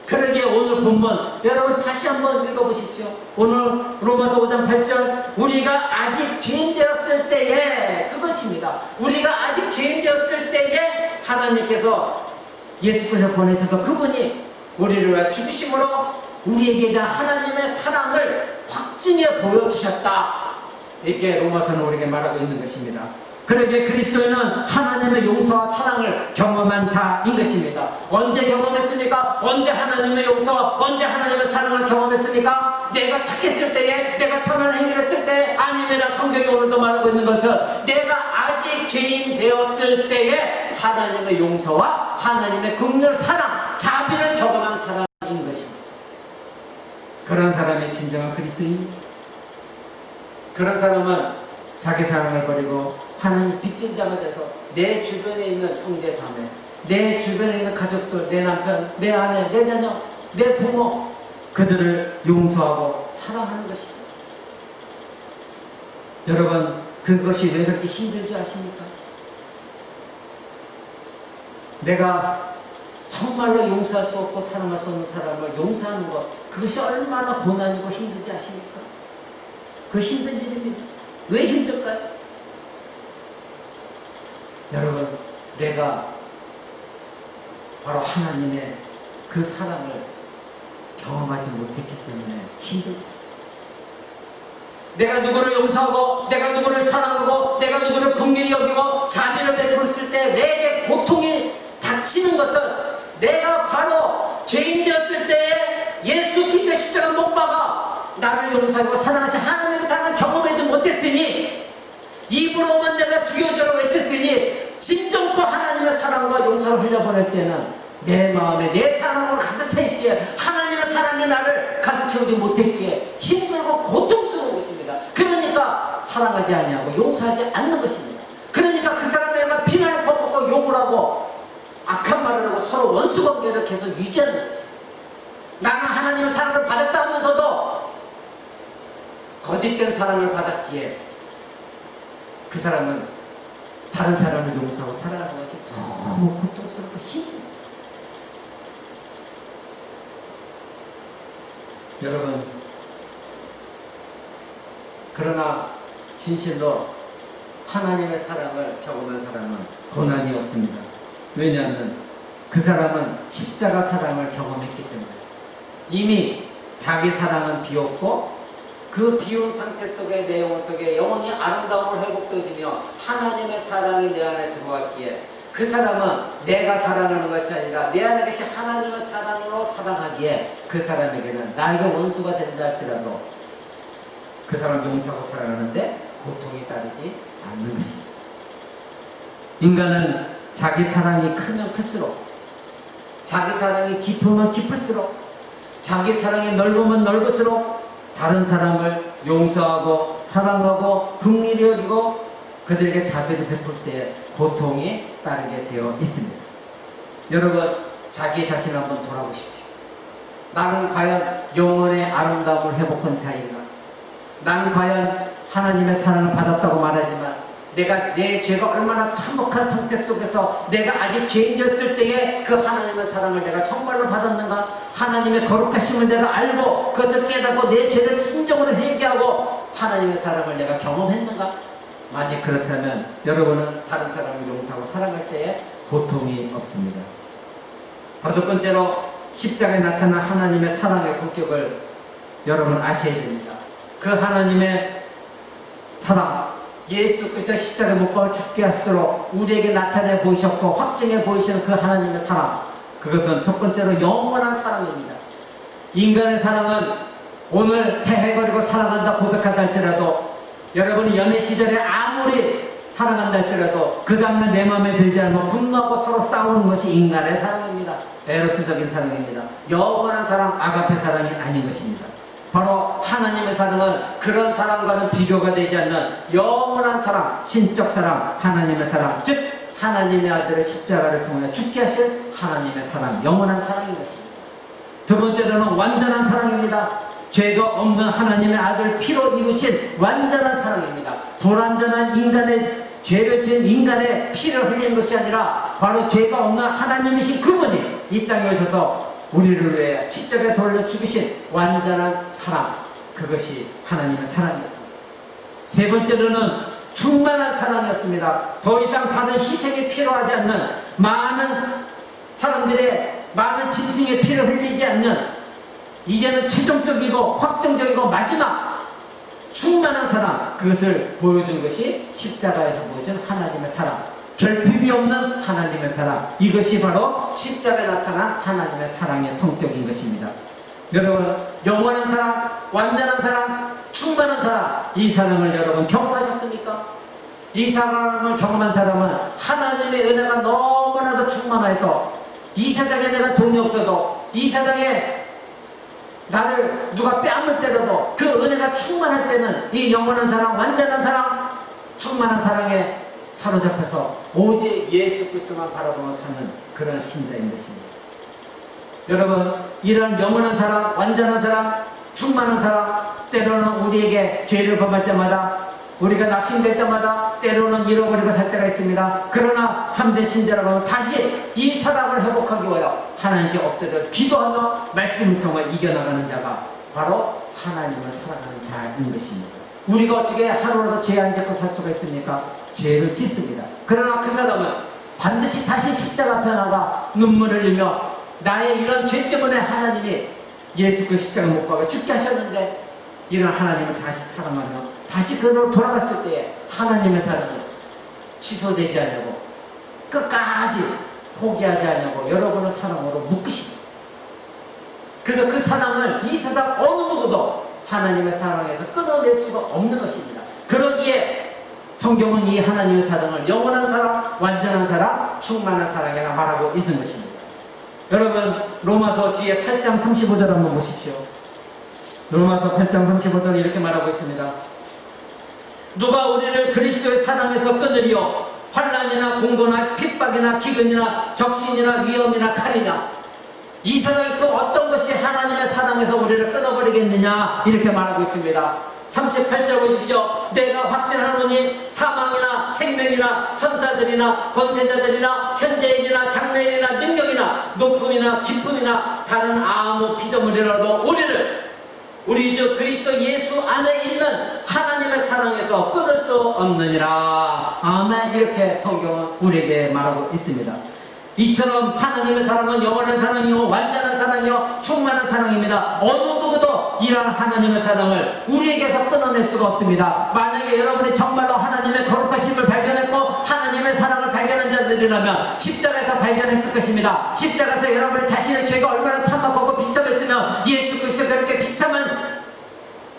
그러기에 오늘 본문 여러분 다시 한번 읽어보십시오. 오늘 로마서 5장 8절, 우리가 아직 죄인 되었을 때에, 그것입니다. 우리가 아직 죄인 되었을 때에 하나님께서 예수께서 보내셔서 그분이 우리를 위해 죽으심으로 우리에게 대한 하나님의 사랑을 확증해 보여주셨다, 이렇게 로마서는 우리에게 말하고 있는 것입니다. 그러기에 그리스도인은 하나님의 용서와 사랑을 경험한 자인 것입니다. 언제 경험했습니까? 언제 하나님의 용서와 언제 하나님의 사랑을 경험했습니까? 내가 착했을 때에, 내가 선한 행위를 했을 때, 아니면 성경이 오늘도 말하고 있는 것은 내가 아직 죄인 되었을 때에 하나님의 용서와 하나님의 긍휼, 사랑, 자비를 경험한 사람인 것입니다. 그런 사람이 진정한 그리스도인입니다. 그런 사람은 자기 사랑을 버리고 하나님 빚진 자가 돼서 내 주변에 있는 형제 자매, 내 주변에 있는 가족들, 내 남편, 내 아내, 내 자녀, 내 부모, 그들을 용서하고 사랑하는 것입니다. 여러분, 그것이 왜 그렇게 힘들지 아십니까? 내가 정말로 용서할 수 없고 사랑할 수 없는 사람을 용서하는 것, 그것이 얼마나 고난이고 힘들지 아십니까? 그 힘든 일입니다. 왜 힘들까요? 여러분, 내가 바로 하나님의 그 사랑을 경험하지 못했기 때문에 힘들었어요. 내가 누구를 용서하고 내가 누구를 사랑하고 내가 누구를 긍휼히 여기고 자비를 베풀었을 때 내게 고통이 닥치는 것은 내가 바로 죄인 되었을 때에 예수 그리스도의 십자가 못 박아 나를 용서하고 사랑하신 하나님의 사랑을 경험하지 못했으니, 입으로만 내가 주여주라고 외쳤으니, 진정도 하나님의 사랑과 용서를 흘려보낼 때는 내 마음에 내 사랑으로 가득 차 있기에, 하나님의 사랑이 나를 가득 채우지 못했기에 힘들고 고통스러운 것입니다. 그러니까 사랑하지 아니하고 용서하지 않는 것입니다. 그러니까 그 사람에게 비난을 퍼붓고 욕을 하고 악한 말을 하고 서로 원수관계를 계속 유지하는 것입니다. 나는 하나님의 사랑을 받았다 하면서도 거짓된 사랑을 받았기에 그 사람은 다른 사람을 용서하고 살아가는 것이 너무 고통스럽고 힘듭니다. 여러분, 그러나 진실로 하나님의 사랑을 경험한 사람은 고난이 없습니다. 왜냐하면 그 사람은 십자가 사랑을 경험했기 때문에 이미 자기 사랑은 비웠고 그 비운 상태 속에 내 영혼 속에 영혼이 아름다움을 회복되어지며 하나님의 사랑이 내 안에 들어왔기에 그 사람은 내가 사랑하는 것이 아니라 내 안에 계신 하나님의 사랑으로 사랑하기에 그 사람에게는 나에게 원수가 된다 할지라도 그 사람 용서하고 사랑하는데 고통이 따르지 않는 것입니다. 인간은 자기 사랑이 크면 클수록, 자기 사랑이 깊으면 깊을수록, 자기 사랑이 넓으면 넓을수록 다른 사람을 용서하고 사랑하고 긍휼히 여기고 그들에게 자비를 베풀 때 고통이 따르게 되어 있습니다. 여러분, 자기 자신 한번 돌아보십시오. 나는 과연 영혼의 아름다움을 회복한 자인가? 나는 과연 하나님의 사랑을 받았다고 말하지만 내가 내 죄가 얼마나 참혹한 상태 속에서 내가 아직 죄인이었을 때에 그 하나님의 사랑을 내가 정말로 받았는가? 하나님의 거룩하심을 내가 알고 그것을 깨닫고 내 죄를 진정으로 회개하고 하나님의 사랑을 내가 경험했는가? 만약 그렇다면 여러분은 다른 사람을 용서하고 사랑할 때에 고통이 없습니다. 다섯 번째로 십자가에 나타난 하나님의 사랑의 성격을 여러분 아셔야 됩니다. 그 하나님의 사랑, 예수 그리스도 십자가에 못 박아 죽게 하시도록 우리에게 나타내 보이셨고 확증해 보이시는 그 하나님의 사랑, 그것은 첫 번째로 영원한 사랑입니다. 인간의 사랑은 오늘 헤헤거리고 사랑한다 고백한다 할지라도 여러분이 연애 시절에 아무리 사랑한다 할지라도 그 다음날 내 마음에 들지 않으면 분노하고 서로 싸우는 것이 인간의 사랑입니다. 에로스적인 사랑입니다. 영원한 사랑, 아가페 사랑이 아닌 것입니다. 바로 하나님의 사랑은 그런 사랑과는 비교가 되지 않는 영원한 사랑, 신적 사랑, 하나님의 사랑, 즉 하나님의 아들의 십자가를 통해 죽게 하신 하나님의 사랑, 영원한 사랑인 것입니다. 두 번째로는 완전한 사랑입니다. 죄가 없는 하나님의 아들 피로 이루신 완전한 사랑입니다. 불완전한 인간의 죄를 지은 인간의 피를 흘린 것이 아니라 바로 죄가 없는 하나님이신 그분이 이 땅에 오셔서 우리를 위해 십자가에 돌려 죽으신 완전한 사랑, 그것이 하나님의 사랑이었습니다. 세 번째로는 충만한 사랑이었습니다. 더 이상 다른 희생이 필요하지 않는, 많은 사람들의 많은 짐승의 피를 흘리지 않는, 이제는 최종적이고 확정적이고 마지막 충만한 사랑, 그것을 보여준 것이 십자가에서 보여준 하나님의 사랑, 결핍이 없는 하나님의 사랑, 이것이 바로 십자가에 나타난 하나님의 사랑의 성격인 것입니다. 여러분, 영원한 사랑, 완전한 사랑, 충만한 사랑, 이 사랑을 여러분 경험하셨습니까? 이 사랑을 경험한 사람은 하나님의 은혜가 너무나도 충만해서 이 세상에 내가 돈이 없어도, 이 세상에 나를 누가 뺨을 때려도 그 은혜가 충만할 때는 이 영원한 사랑, 완전한 사랑, 충만한 사랑에 사로잡혀서 오직 예수 그리스도만 바라보며 사는 그런 신자인 것입니다. 여러분, 이러한 영원한 사랑, 완전한 사랑, 충만한 사랑, 때로는 우리에게 죄를 범할 때마다, 우리가 낙심될 때마다 때로는 잃어버리고 살 때가 있습니다. 그러나 참된 신자라고 하면 다시 이 사랑을 회복하기 위하여 하나님께 엎드려 기도하며 말씀을 통해 이겨나가는 자가 바로 하나님을 사랑하는 자인 것입니다. 우리가 어떻게 하루라도 죄 안 짓고 살 수가 있습니까? 죄를 짓습니다. 그러나 그 사람은 반드시 다시 십자가 앞에 나가 눈물을 흘리며 나의 이런 죄 때문에 하나님이 예수 그 십자가 못 박아 죽게 하셨는데 이런 하나님을 다시 사랑하며 다시 그로 돌아갔을 때에 하나님의 사랑이 취소되지 않냐고 끝까지 포기하지 않냐고 여러분의 사랑으로 묶으십니다. 그래서 그 사랑을 이 세상 어느 누구도 하나님의 사랑에서 끊어낼 수가 없는 것입니다. 그러기에 성경은 이 하나님의 사랑을 영원한 사랑, 완전한 사랑, 충만한 사랑이라 말하고 있는 것입니다. 여러분, 로마서 뒤에 8장 35절 한번 보십시오. 로마서 8장 35절 이렇게 말하고 있습니다. 누가 우리를 그리스도의 사랑에서 끊으리요? 환난이나 공고나 핍박이나 기근이나 적신이나 위험이나 칼이냐? 이 세상의 그 어떤 것이 하나님의 사랑에서 우리를 끊어버리겠느냐? 이렇게 말하고 있습니다. 38절 보십시오. 내가 확신하노니 사망이나 생명이나 천사들이나 권세자들이나 현재일이나 장래일이나 능력이나 높음이나 깊음이나 다른 아무 피조물이라도 우리를 우리 주 그리스도 예수 안에 있는 하나님의 사랑에서 끊을 수 없느니라. 아멘. 이렇게 성경은 우리에게 말하고 있습니다. 이처럼 하나님의 사랑은 영원한 사랑이요, 완전한 사랑이요, 충만한 사랑입니다. 어느 누구도 이러한 하나님의 사랑을 우리에게서 끊어낼 수가 없습니다. 만약에 여러분이 정말로 하나님의 거룩하심을 발견했고 하나님의 사랑을 발견한 자들이라면 십자가에서 발견했을 것입니다. 십자가에서 여러분의 자신의 죄가 얼마나 참혹하고 비참했으면 예수 그리스도가 그렇게 비참한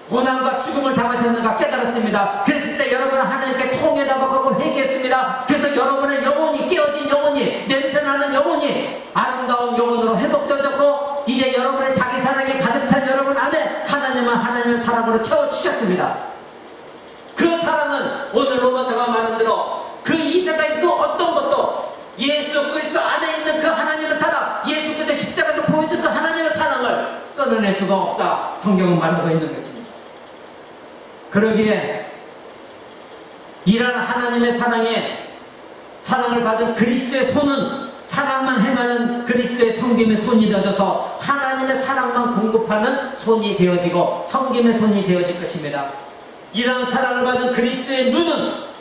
고난과 죽음을 당하셨는가 깨달았습니다. 그랬을 때 여러분은 하나님께 통회답하고 회개했습니다. 그래서 여러분의 영혼이, 깨어진 영혼이, 냄새나는 영혼이 아름다운 영혼으로 회복되어졌고 이제 여러분의 자기 사랑이 가득 찬 여러분 안에 하나님은 하나님의 사랑으로 채워주셨습니다. 그 사랑은 오늘 로마서가 말한 대로 그 이 세상의 그 어떤 것도 예수 그리스도 안에 있는 그 하나님의 사랑, 예수 그리스도 십자가에서 보여준 그 하나님의 사랑을 끊어낼 수가 없다. 성경은 말하고 있는 것입니다. 그러기에 이러한 하나님의 사랑을 받은 그리스도의 손은 사랑만 행하는 그리스도의 섬김의 손이 되어져서 하나님의 사랑만 공급하는 손이 되어지고 섬김의 손이 되어질 것입니다. 이러한 사랑을 받은 그리스도의 눈은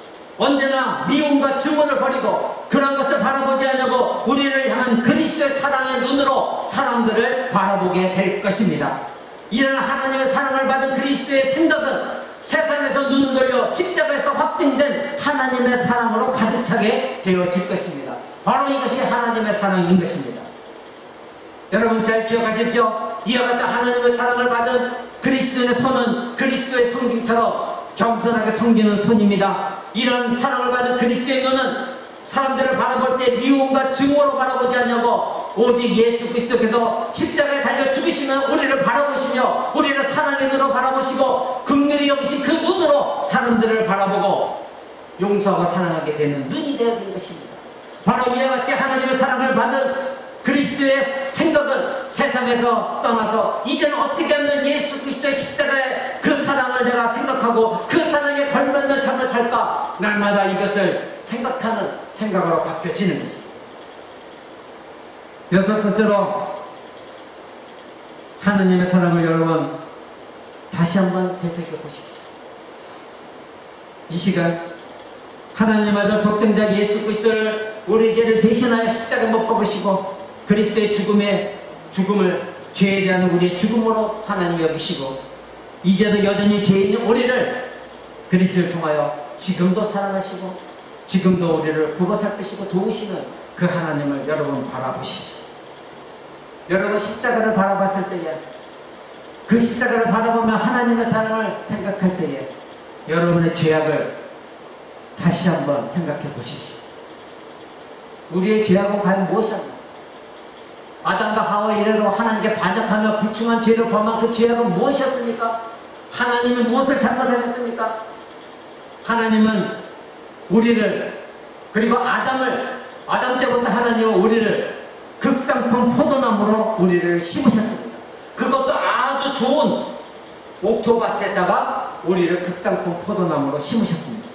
언제나 미움과 증오를 버리고 그런 것을 바라보지 않으려고 우리를 향한 그리스도의 사랑의 눈으로 사람들을 바라보게 될 것입니다. 이러한 하나님의 사랑을 받은 그리스도의 생각은 세상에서 눈을 돌려 십자가에서 확증된 하나님의 사랑으로 가득 차게 되어질 것입니다. 바로 이것이 하나님의 사랑인 것입니다. 여러분 잘 기억하십시오. 이와 같은 하나님의 사랑을 받은 그리스도의 손은 그리스도의 섬김처럼 겸손하게 섬기는 손입니다. 이런 사랑을 받은 그리스도의 눈은 사람들을 바라볼 때 미움과 증오로 바라보지 않냐고 오직 예수 그리스도께서 십자가에 달려 죽으시면 우리를 바라보시며 우리를 사랑의 눈으로 바라보시고 긍휼히 여기신 그 눈으로 사람들을 바라보고 용서하고 사랑하게 되는 눈이 되어진 것입니다. 바로 이와 같이 하나님의 사랑을 받은 그리스도의 생각은 세상에서 떠나서 이제는 어떻게 하면 예수 그리스도의 십자가의 그 사랑을 내가 생각하고 그 사랑에 걸맞는 삶을 살까 날마다 이것을 생각하는 생각으로 바뀌어지는 것입니다. 여섯 번째로 하나님의 사랑을 여러분 다시 한번 되새겨 보십시오. 이 시간 하나님 아들 독생자 예수 그리스도를 우리 죄를 대신하여 십자가에 못 박으시고 그리스도의 죽음을 죄에 대한 우리의 죽음으로 하나님이 여기시고 이제도 여전히 죄 있는 우리를 그리스도를 통하여 지금도 사랑하시고 지금도 우리를 굽어 살피시고 도우시는 그 하나님을 여러분 바라보시죠. 여러분 십자가를 바라봤을 때에 그 십자가를 바라보며 하나님의 사랑을 생각할 때에 여러분의 죄악을 다시 한번 생각해 보십시오. 우리의 죄악은 과연 무엇이었나? 아담과 하와 이래로 하나님께 반역하며 불충한 죄를 범한 그 죄악은 무엇이었습니까? 하나님은 무엇을 잘못하셨습니까? 하나님은 우리를 그리고 아담 때부터 하나님은 우리를 극상품 포도나무로 우리를 심으셨습니다. 그것도 아주 좋은 옥토바스에다가 우리를 극상품 포도나무로 심으셨습니다.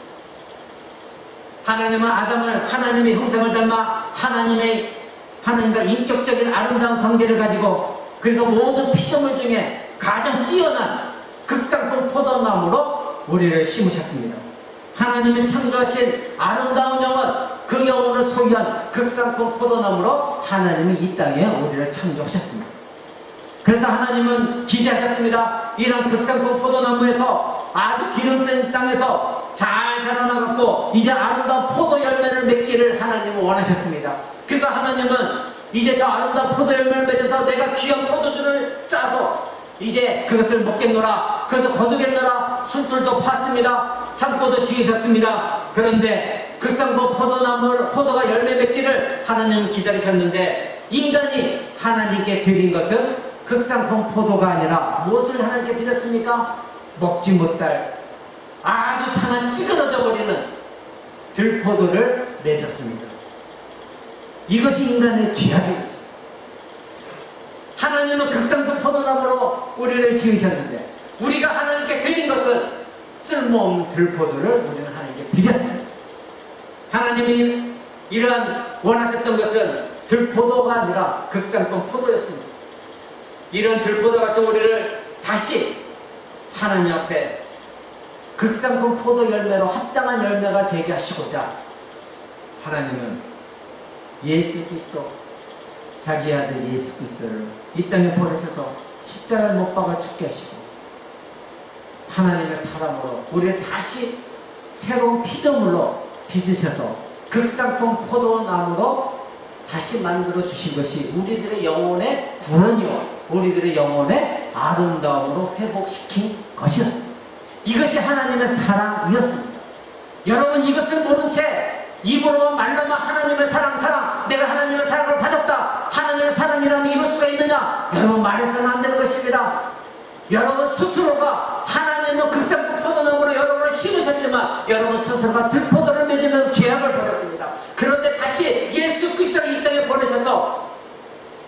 하나님은 아담을 하나님의 형상을 닮아 하나님과 인격적인 아름다운 관계를 가지고 그래서 모든 피조물 중에 가장 뛰어난 극상품 포도나무로 우리를 심으셨습니다. 하나님이 창조하신 아름다운 영혼, 그 영혼을 소유한 극상품 포도나무로 하나님이 이 땅에 우리를 창조하셨습니다. 그래서 하나님은 기대하셨습니다. 이런 극상품 포도나무에서 아주 기름진 땅에서 잘 자라나갔고 이제 아름다운 포도 열매를 맺기를 하나님은 원하셨습니다. 그래서 하나님은 이제 저 아름다운 포도 열매를 맺어서 내가 귀한 포도주를 짜서 이제 그것을 먹겠노라. 그래서 거두겠노라. 숫들도 팠습니다. 창고도 지으셨습니다. 그런데 극상품 포도가 열매 맺기를 하나님은 기다리셨는데 인간이 하나님께 드린 것은 극상품 포도가 아니라 무엇을 하나님께 드렸습니까? 먹지 못할 아주 상한 찌그러져 버리는 들포도를 맺었습니다. 이것이 인간의 죄악인 것입니다. 하나님은 극상품 포도나무로 우리를 지으셨는데 우리가 하나님께 드린 것은 쓸모없는 들포도를 우리는 하나님께 드렸습니다. 하나님이 이러한 원하셨던 것은 들포도가 아니라 극상품 포도였습니다. 이런 들포도 같은 우리를 다시 하나님 앞에 극상품 포도 열매로 합당한 열매가 되게 하시고자 하나님은 예수 그리스도, 자기 아들 예수 그리스도를 이 땅에 보내셔서 십자가를 못 박아 죽게 하시고 하나님의 사랑으로 우리를 다시 새로운 피조물로 빚으셔서 극상품 포도나무로 다시 만들어 주신 것이 우리들의 영혼의 구원이요 우리들의 영혼의 아름다움으로 회복시킨 것이었습니다. 이것이 하나님의 사랑이었습니다. 여러분 이것을 모른 채 입으로만 말로만 하나님의 사랑 내가 하나님의 사랑을 받았다, 하나님의 사랑이라면 이럴 수가 있느냐, 여러분 말해서는 안 되는 것입니다. 여러분 스스로가 하나님은 극상품 포도나무로 여러분을 심으셨지만 여러분 스스로가 들포도를 맺으면서 죄악을 벌였습니다. 그런데 다시 예수 그리스도를 이 땅에 보내셔서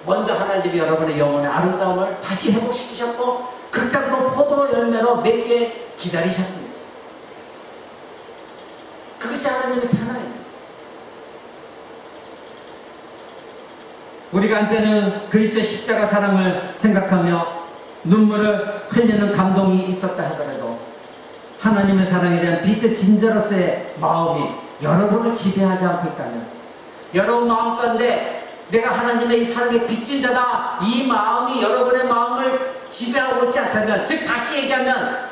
먼저 하나님이 여러분의 영혼의 아름다움을 다시 회복시키셨고 극상품 포도 열매로 맺게 기다리셨습니다. 그것이 하나님의 사랑입니다. 우리가 한때는 그리스도의 십자가 사랑을 생각하며 눈물을 흘리는 감동이 있었다 하더라도 하나님의 사랑에 대한 빛의 진저로서의 마음이 여러분을 지배하지 않고 있다면, 여러분 마음 가운데 내가 하나님의 이 사랑의 빚진 자다, 이 마음이 여러분의 마음을 지배하고 있지 않다면, 즉 다시 얘기하면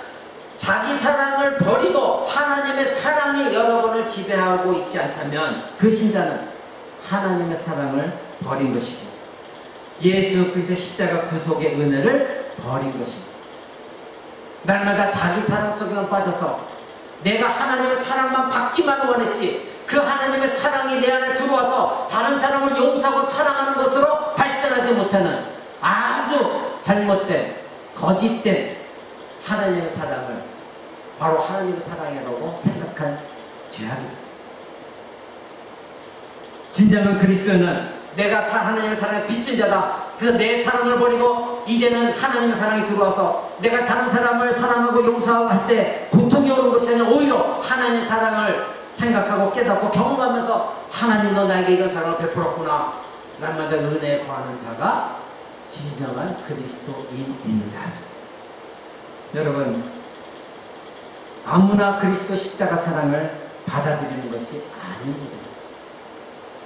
자기 사랑을 버리고 하나님의 사랑이 여러분을 지배하고 있지 않다면 그 신자는 하나님의 사랑을 버린 것이고 예수 그리스도의 십자가 구속의 은혜를 버린 것입니다. 날마다 자기 사랑 속에만 빠져서 내가 하나님의 사랑만 받기만 원했지 그 하나님의 사랑이 내 안에 들어와서 다른 사람을 용서하고 사랑하는 것으로 발전하지 못하는 아주 잘못된 거짓된 하나님의 사랑을 바로 하나님의 사랑이라고 생각한 죄악입니다. 진정한 그리스도는 내가 하나님의 사랑에 빚진 자다, 그래서 내 사랑을 버리고 이제는 하나님의 사랑이 들어와서 내가 다른 사람을 사랑하고 용서하고 할 때 고통이 오는 것이 아니라 오히려 하나님의 사랑을 생각하고 깨닫고 경험하면서 하나님도 나에게 이런 사랑을 베풀었구나, 날마다 은혜에 거하는 자가 진정한 그리스도인입니다. 여러분 아무나 그리스도 십자가 사랑을 받아들이는 것이 아닙니다.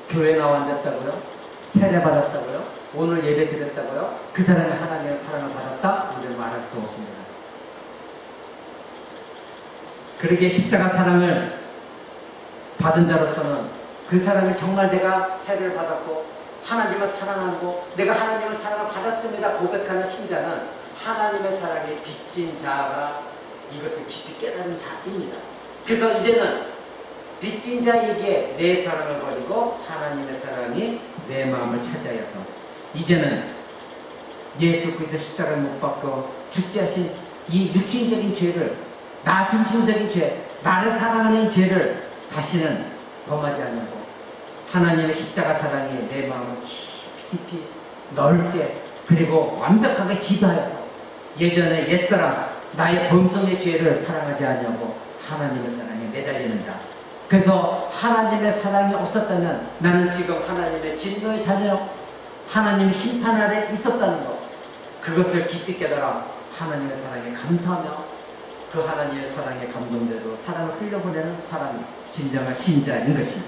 교회 나와 앉았다고요? 세례 받았다고요? 오늘 예배 드렸다고요? 그 사람이 하나님의 사랑을 받았다? 우리는 말할 수 없습니다. 그러기에 십자가 사랑을 받은 자로서는 그 사람이 정말 내가 세례를 받았고 하나님을 사랑하고 내가 하나님의 사랑을 받았습니다 고백하는 신자는 하나님의 사랑에 빚진 자가 이것을 깊이 깨달은 자입니다. 그래서 이제는 빚진 자에게 내 사랑을 버리고 하나님의 사랑이 내 마음을 차지하여서 이제는 예수 그리스도 십자가를 못 박고 죽게 하신 이 육신적인 죄를, 나 중심적인 죄, 나를 사랑하는 죄를 다시는 범하지 않냐고 하나님의 십자가 사랑이 내 마음을 깊이 넓게 그리고 완벽하게 지배하여서 예전에 옛사람 나의 본성의 죄를 사랑하지 않냐고 하나님의 사랑에 매달리는 자. 그래서 하나님의 사랑이 없었다면 나는 지금 하나님의 진노의 자녀, 하나님의 심판 아래 있었다는 것, 그것을 깊이 깨달아 하나님의 사랑에 감사하며 그 하나님의 사랑에 감동되도록 사랑을 흘려보내는 사람이 진정한 신자인 것입니다.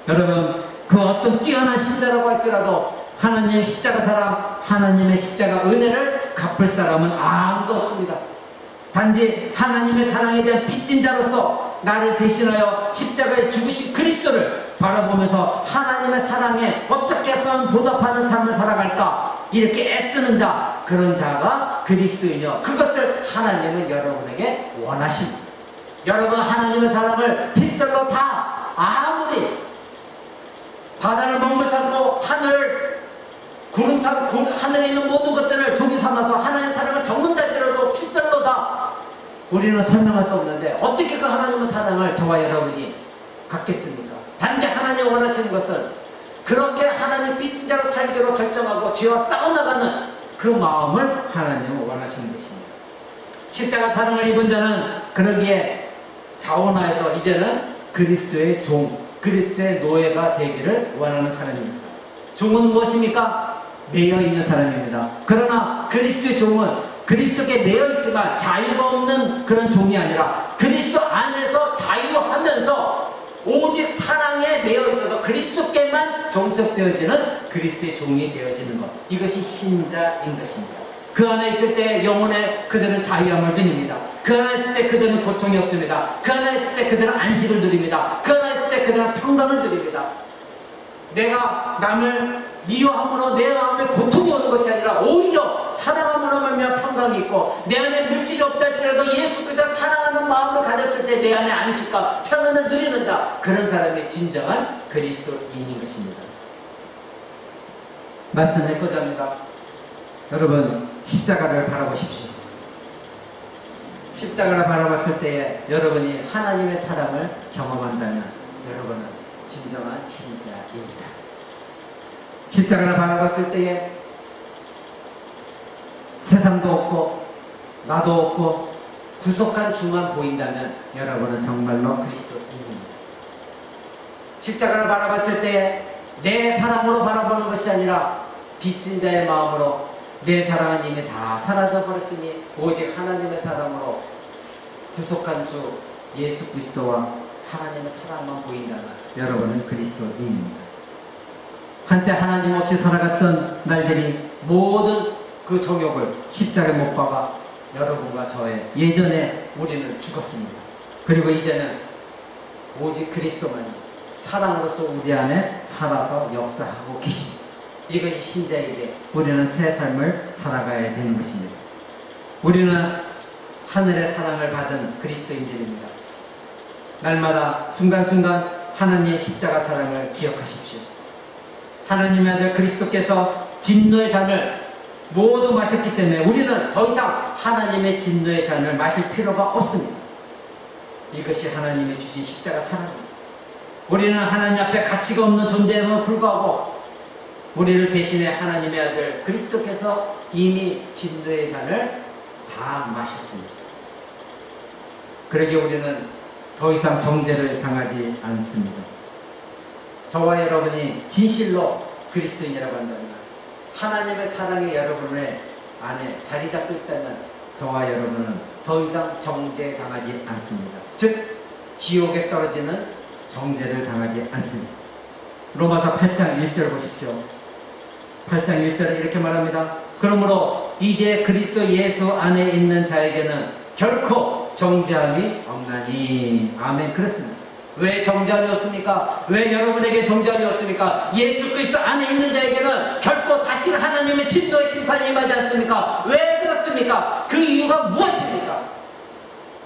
여러분 그 어떤 뛰어난 신자라고 할지라도 하나님의 십자가 사랑, 하나님의 십자가 은혜를 갚을 사람은 아무도 없습니다. 단지 하나님의 사랑에 대한 빚진 자로서 나를 대신하여 십자가에 죽으신 그리스도를 바라보면서 하나님의 사랑에 어떻게 하면 보답하는 삶을 살아갈까 이렇게 애쓰는 자, 그런 자가 그리스도이며 그것을 하나님은 여러분에게 원하십니다. 여러분 하나님의 사랑을 핏살로 다 아무리 바다를 먹물 삼고 하늘을 구름 삼고 하늘에 있는 모든 것들을 종이 삼아서 하나님의 사랑을 적는다 할지라도 핏살로 다 우리는 설명할 수 없는데 어떻게 그 하나님의 사랑을 저와 여러분이 갖겠습니까? 단지 하나님 원하시는 것은 그렇게 하나님 빚진 자로 살기로 결정하고 죄와 싸워나가는 그 마음을 하나님은 원하시는 것입니다. 십자가 사랑을 입은 자는 그러기에 자원하여서 이제는 그리스도의 종, 그리스도의 노예가 되기를 원하는 사람입니다. 종은 무엇입니까? 매여 있는 사람입니다. 그러나 그리스도의 종은 그리스도께 매여 있지만 자유가 없는 그런 종이 아니라 그리스도 안에서 자유하면서 오직 사랑에 매여 있어서 그리스도께만 종속되어지는 그리스도의 종이 되어지는 것, 이것이 신자인 것입니다. 그 안에 있을 때 영혼에 그들은 자유함을 누립니다. 그 안에 있을 때 그들은 고통이 없습니다. 그 안에 있을 때 그들은 안식을 누립니다. 그 안에 있을 때 그들은 평강을 누립니다. 내가 남을 미워함으로 내 마음에 고통이 오는 것이 아니라 오히려 사랑함으로 말미암아 평강이 있고, 내 안에 물질이 없다 할지라도 예수 그리스도 사랑하는 마음을 가졌을 때 내 안에 안식과 평안을 누리는 자, 그런 사람이 진정한 그리스도인인 것입니다. 말씀했고자 합니다. 여러분, 십자가를 바라보십시오. 십자가를 바라봤을 때에 여러분이 하나님의 사랑을 경험한다면 여러분은 진정한 신자입니다. 십자가를 바라봤을 때에 세상도 없고 나도 없고 구속한 주만 보인다면 여러분은 정말로 그리스도인입니다. 십자가를 바라봤을 때에 내 사랑으로 바라보는 것이 아니라 빚진 자의 마음으로, 내 사랑은 이미 다 사라져 버렸으니 오직 하나님의 사랑으로 구속한 주 예수 그리스도와 하나님의 사랑만 보인다면 여러분은 그리스도인입니다. 한때 하나님 없이 살아갔던 날들이 모든 그 정욕을 십자가에 못 박아 여러분과 저의, 예전에 우리는 죽었습니다. 그리고 이제는 오직 그리스도만이 사랑으로서 우리 안에 살아서 역사하고 계십니다. 이것이 신자에게 우리는 새 삶을 살아가야 되는 것입니다. 우리는 하늘의 사랑을 받은 그리스도인들입니다. 날마다 순간순간 하나님의 십자가 사랑을 기억하십시오. 하나님의 아들 그리스도께서 진노의 잔을 모두 마셨기 때문에 우리는 더 이상 하나님의 진노의 잔을 마실 필요가 없습니다. 이것이 하나님의 주신 십자가 사랑입니다. 우리는 하나님 앞에 가치가 없는 존재임에도 불구하고 우리를 대신해 하나님의 아들 그리스도께서 이미 진노의 잔을 다 마셨습니다. 그러기에 우리는 더 이상 정죄를 당하지 않습니다. 저와 여러분이 진실로 그리스도인이라고 한다면, 하나님의 사랑이 여러분의 안에 자리 잡고 있다면 저와 여러분은 더 이상 정죄 당하지 않습니다. 즉 지옥에 떨어지는 정죄를 당하지 않습니다. 로마서 8장 1절 보십시오. 8장 1절에 이렇게 말합니다. 그러므로 이제 그리스도 예수 안에 있는 자에게는 결코 정죄함이 없나니. 아멘. 그렇습니다. 왜 정죄함이 없습니까? 왜 여러분에게 정죄함이 없습니까? 예수 그리스도 안에 있는 자에게는 결코 다시 하나님의 진노의 심판이 임하지 않습니까? 왜 그렇습니까? 그 이유가 무엇입니까?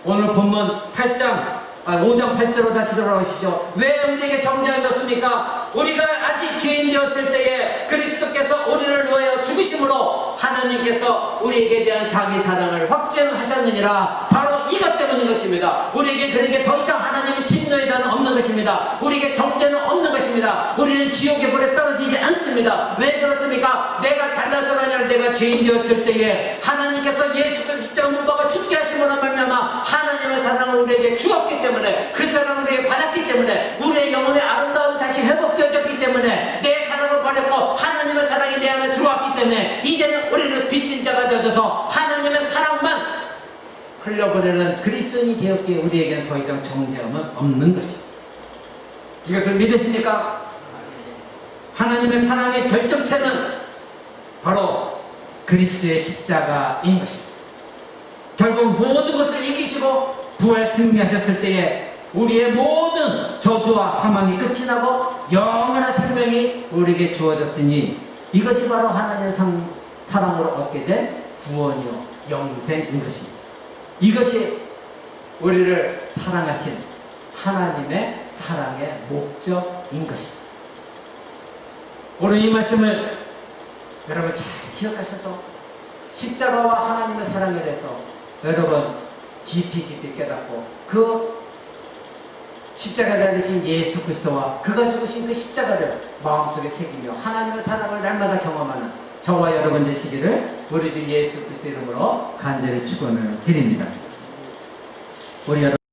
오늘 본문 5장 8절로 다시 돌아오시죠. 왜 우리에게 정죄함이 없습니까? 우리가 아직 죄인 되었을 때에 그리스도께서 우리를 위하여 죽으심으로 하나님께서 우리에게 대한 자기 사랑을 확증하셨느니라. 바로 이것 때문인 것입니다. 우리에게 그에게 더 이상 하나님의 진노의 잔은 없는 것입니다. 우리에게 정죄는 없는 것입니다. 우리는 지옥의 불에 떨어지지 않습니다. 왜 그렇습니까? 내가 잘나서가 아니라 내가 죄인 되었을 때에 하나님께서 예수 그리스도 십자가 못 박아 죽게 하심으로 말미암아 하나님의 사랑을 우리에게 주었기 때문에, 그 사랑을 우리에게 받았기 때문에, 우리의 영혼의 아름다움이 다시 회복되어졌기 때문에, 내 사랑을 받았고 하나님의 사랑이 내 안에 들어왔기 때문에 이제는 우리는 빚진 자가 되어져서 하나님의 사랑만 흘려보내는 그리스도인이 되었기에 우리에게는 더 이상 정죄함은 없는 것입니다. 이것을 믿으십니까? 하나님의 사랑의 결정체는 바로 그리스도의 십자가인 것입니다. 결국 모든 것을 이기시고 부활 승리하셨을 때에 우리의 모든 저주와 사망이 끝이 나고 영원한 생명이 우리에게 주어졌으니 이것이 바로 하나님의 사랑으로 얻게 된 구원이요 영생인 것입니다. 이것이 우리를 사랑하신 하나님의 사랑의 목적인 것입니다. 오늘 이 말씀을 여러분 잘 기억하셔서 십자가와 하나님의 사랑에 대해서 여러분 깊이 깨닫고 그 십자가를 달리신 예수 그리스도와 그가 죽으신 그 십자가를 마음속에 새기며 하나님의 사랑을 날마다 경험하는 저와 여러분 되시기를 우리 주 예수 그리스도 이름으로 간절히 축원을 드립니다. 우리 여러분